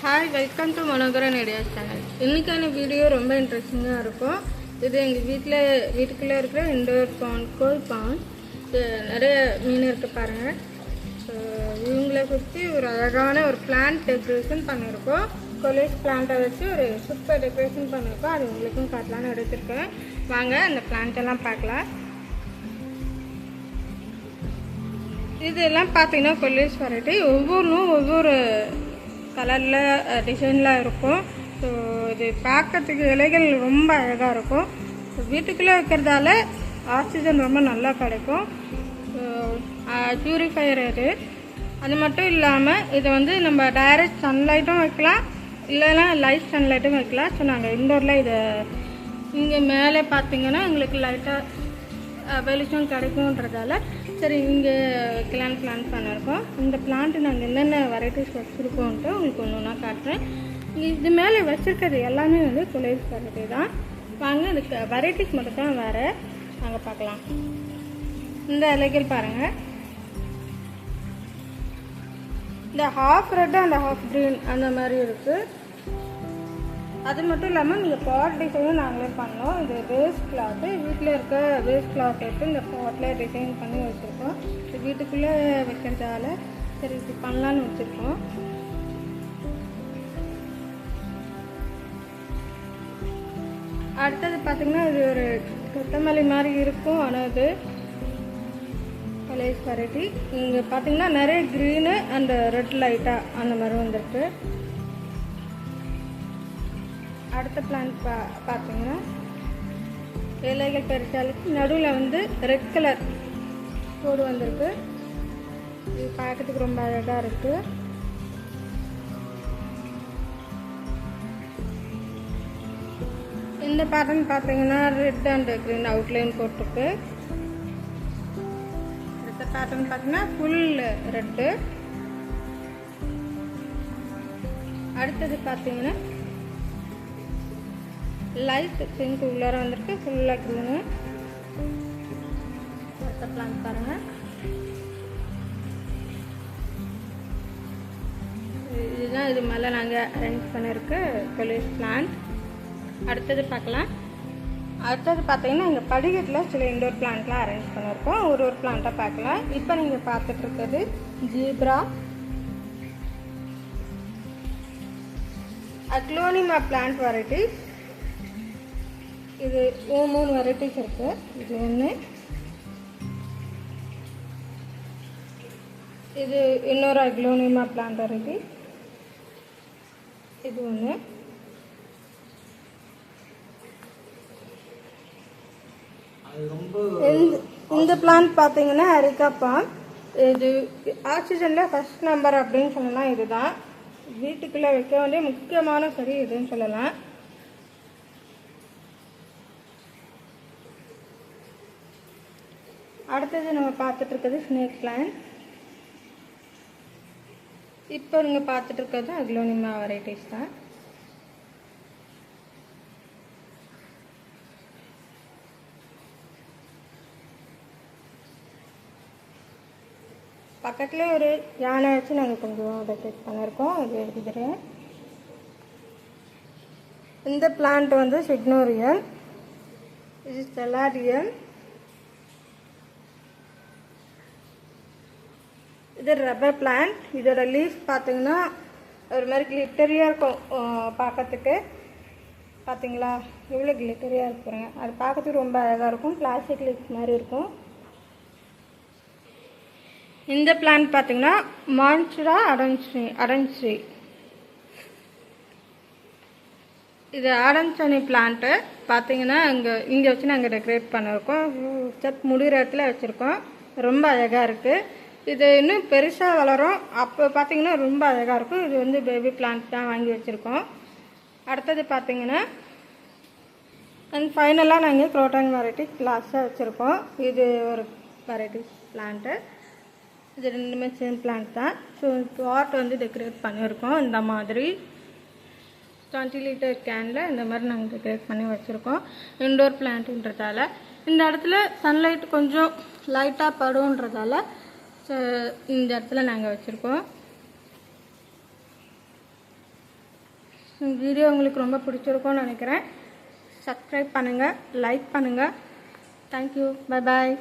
Hi, welcome to Manoharan ideas channel. இன்றைக்கான video ரொம்ப இன்ட்ரெஸ்டிங்காக இருக்கும். இது எங்கள் வீட்டுக்குள்ளே இருக்கிற இண்டோர் பாண்ட், கோல் பாண்ட். நிறைய மீன் இருக்குது பாருங்கள். இவங்களை சுற்றி ஒரு அழகான ஒரு பிளான்ட் டெக்கரேஷன் பண்ணியிருக்கோம். கொலேஜ் பிளான்ட்டை வச்சு ஒரு சூப்பர் டெக்கரேஷன் பண்ணியிருக்கோம். அது உங்களுக்கும் காட்டலான்னு எடுத்துருக்கேன். வாங்க அந்த பிளான்ட்டெல்லாம் பார்க்கலாம். இதெல்லாம் பார்த்தீங்கன்னா கொலேஜ் வெரைட்டி. ஒவ்வொன்றும் ஒவ்வொரு கலரில் டிசைனில் இருக்கும். ஸோ இது பார்க்கறதுக்கு இலைகள் ரொம்ப அழகாக இருக்கும். வீட்டுக்குள்ளே வைக்கிறதால ஆக்சிஜன் ரொம்ப நல்லா கிடைக்கும். ப்யூரிஃபையர் இது. அது மட்டும் இல்லாமல் இதை நம்ம டைரக்ட் சன்லைட்டும் வைக்கலாம், இல்லைன்னா லைட் சன்லைட்டும் வைக்கலாம். ஸோ நாங்கள் இண்டோரில் இதை இங்கே மேலே பார்த்தீங்கன்னா எங்களுக்கு லைட்டாக வெளிச்சம் கிடைக்கும்ன்றதால சரி இங்கே வைக்கலான்னு பிளான் பண்ணியிருக்கோம். இந்த பிளான்ட்டு நாங்கள் என்னென்ன வெரைட்டிஸ் வச்சுருக்கோன்ட்டு உங்களுக்கு ஒன்று ஒன்றா காட்டுறேன். இது மேலே வச்சுருக்கிறது எல்லாமே கொலேஜ் வெரைட்டி தான். வாங்க இதுக்கு வெரைட்டிஸ் மட்டும் தான் வேறு. நாங்கள் பார்க்கலாம். இந்த இலைகள் பாருங்கள். இந்த half red and half green அந்த மாதிரி இருக்குது. அது மட்டும் இல்லாமல் நீங்கள் பாட் டிசைனும் நாங்களே பண்ணோம். இது வேஸ்ட் கிளாத்து, வீட்டில் இருக்க வேஸ்ட் கிளாத் எடுத்து இந்த பாட்டில் டிசைன் பண்ணி வச்சுருக்கோம். இது வீட்டுக்குள்ளே வைக்கிறதால சரி இது பண்ணலான்னு வச்சுருக்கோம். அடுத்தது பார்த்திங்கன்னா இது ஒரு கொத்தமல்லி மாதிரி இருக்கும். ஆனால் இது கொலேஜ் வெரைட்டி. இங்கே பார்த்திங்கன்னா நிறைய க்ரீனு அண்ட் ரெட் லைட்டாக அந்த மாதிரி வந்துருக்கு. அடுத்த பிளான்ட் பார்த்தீங்கன்னா இலைகள் பெருசாலுக்கு நடுவில் ரெட் கலர் கோடு வந்திருக்கு. இது பார்க்கறதுக்கு ரொம்ப அழகாக இருக்குது. இந்த பேட்டர்ன் பார்த்தீங்கன்னா ரெட் அண்ட் க்ரீன் அவுட்லைன் போட்டிருக்கு. அடுத்த பேட்டர்ன் பார்த்தீங்கன்னா ஃபுல் ரெட்டு. அடுத்தது பார்த்தீங்கன்னா லைட் பிங்க் உள்ளார வந்திருக்கு, ஃபுல்லாக க்ரீனு. அடுத்த பிளான்ட் பாருங்கள். இதுதான் இது மேலே நாங்கள் அரேஞ்ச் பண்ணியிருக்கு கொலேஜ் பிளான்ட். அடுத்தது பார்க்கலாம். அடுத்தது பார்த்தீங்கன்னா இங்கே படிக்கட்டில் சில இண்டோர் பிளான்ட்லாம் அரேஞ்ச் பண்ணியிருக்கோம். ஒரு பிளான்ட்டாக பார்க்கலாம். இப்போ நீங்கள் பார்த்துட்ருக்கிறது ஜீப்ரா அக்லோனிமா பிளான்ட் வெரைட்டி. இது 3 வெரைட்டிஸ் இருக்குது. இது ஒன்று, இது இன்னொரு அக்லோனிமா பிளான்ட் வெரைட்டி. இது ஒன்று. இந்த பிளான்ட் பார்த்தீங்கன்னா அரிக்கா பாம். இது ஆக்சிஜனில் ஃபர்ஸ்ட் நம்பர் அப்படின்னு சொல்லலாம். இதுதான் வீட்டுக்குள்ளே வைக்க வேண்டிய முக்கியமான செடி இதுன்னு சொல்லலாம். அடுத்தது நம்ம பார்த்துட்ருக்கிறது ஸ்னேக் பிளான்ட். இப்போ நீங்கள் பார்த்துட்ருக்கிறது அக்லோனிமா வெரைட்டிஸ் தான். பக்கத்துலேயே ஒரு யானை வச்சு நாங்கள் கொஞ்சம் டெக்கரேட் பண்ணியிருக்கோம். அது எடுத்துக்கிறேன். இந்த பிளான்ட் சிக்னோரியன், இது செலாடியன், இது ரப்பர் பிளான்ட். இதோட லீஃப் பார்த்தீங்கன்னா ஒரு மாதிரி கிளிட்டரியாக இருக்கும் பார்க்கறதுக்கு. பார்த்தீங்களா எவ்வளோ கிளிட்டரியாக இருக்குங்க. அது பார்க்கறதுக்கு ரொம்ப அழகாக இருக்கும். பிளாஸ்டிக் லீஃப் மாதிரி இருக்கும். இந்த பிளான்ட் பார்த்தீங்கன்னா மான்சுரா அடன்ஸ்ரீ. இது ஆடன்சனி பிளான்ட்டு. பார்த்தீங்கன்னா இங்கே வச்சு நாங்கள் டெக்கரேட் பண்ணியிருக்கோம். ஸ்டெப் முடிகிற இடத்துல வச்சுருக்கோம். ரொம்ப அழகாக இருக்குது. இது இன்னும் பெருசாக வளரும். அப்போ பார்த்தீங்கன்னா ரொம்ப அழகாக இருக்கும். இது பேபி பிளான்ட் தான் வாங்கி வச்சுருக்கோம். அடுத்தது பார்த்தீங்கன்னா அண்ட் ஃபைனலாக நாங்கள் குரோட்டன் வெரைட்டி கிளாஸாக வச்சுருக்கோம். இது ஒரு வெரைட்டி பிளான்ட்டு. இது ரெண்டுமே சேம் பிளான்ட் தான். ஸோ பாட் டெக்கரேட் பண்ணியிருக்கோம். இந்த மாதிரி 20 லிட்டர் கேனில் இந்த மாதிரி நாங்கள் டெக்கரேட் பண்ணி வச்சுருக்கோம். இண்டோர் பிளான்ட்டுன்றதால இந்த இடத்துல சன்லைட் கொஞ்சம் லைட்டாக படுன்றதால இந்த இடத்துல நாங்கள் வச்சுருக்கோம். வீடியோ உங்களுக்கு ரொம்ப பிடிச்சிருக்கும்னு நினைக்கிறேன். சப்ஸ்கிரைப் பண்ணுங்கள், லைக் பண்ணுங்கள். Thank you, bye bye.